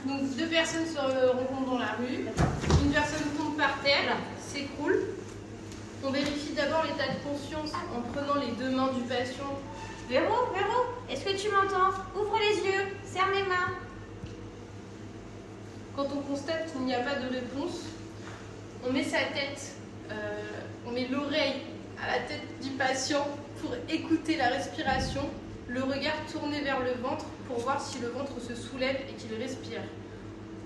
Donc 2 personnes se rencontrent dans la rue. Une personne tombe par terre, s'écroule. On vérifie d'abord l'état de conscience en prenant les 2 mains du patient. Véro, est-ce que tu m'entends? Ouvre les yeux, serre mes mains. Quand on constate qu'il n'y a pas de réponse, on met sa tête, on met l'oreille à la tête du patient pour écouter la respiration, le regard tourné vers le ventre pour voir si le ventre se soulève et qu'il respire.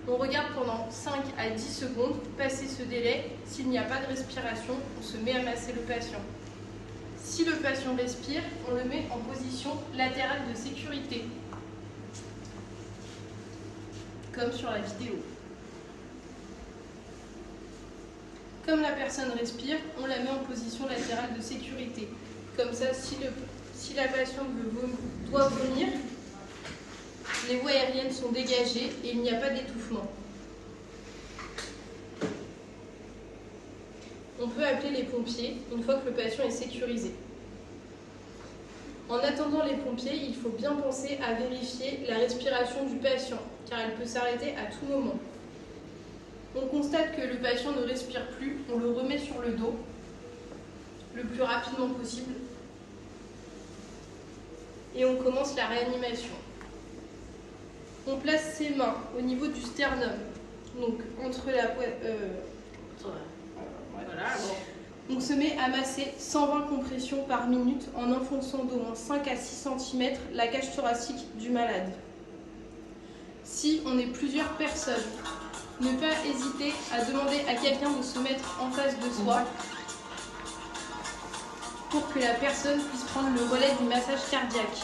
On regarde pendant 5 à 10 secondes, passé ce délai, s'il n'y a pas de respiration, on se met à masser le patient. Si le patient respire, on le met en position latérale de sécurité, comme sur la vidéo. Comme la personne respire, on la met en position latérale de sécurité. Comme ça, si la patiente doit vomir, les voies aériennes sont dégagées et il n'y a pas d'étouffement. On peut appeler les pompiers une fois que le patient est sécurisé. En attendant les pompiers, il faut bien penser à vérifier la respiration du patient, car elle peut s'arrêter à tout moment. On constate que le patient ne respire plus, on le remet sur le dos le plus rapidement possible et on commence la réanimation. On place ses mains au niveau du sternum, donc entre la On se met à masser 120 compressions par minute en enfonçant d'au moins 5 à 6 cm la cage thoracique du malade. Si on est plusieurs personnes, ne pas hésiter à demander à quelqu'un de se mettre en face de soi pour que la personne puisse prendre le relais du massage cardiaque.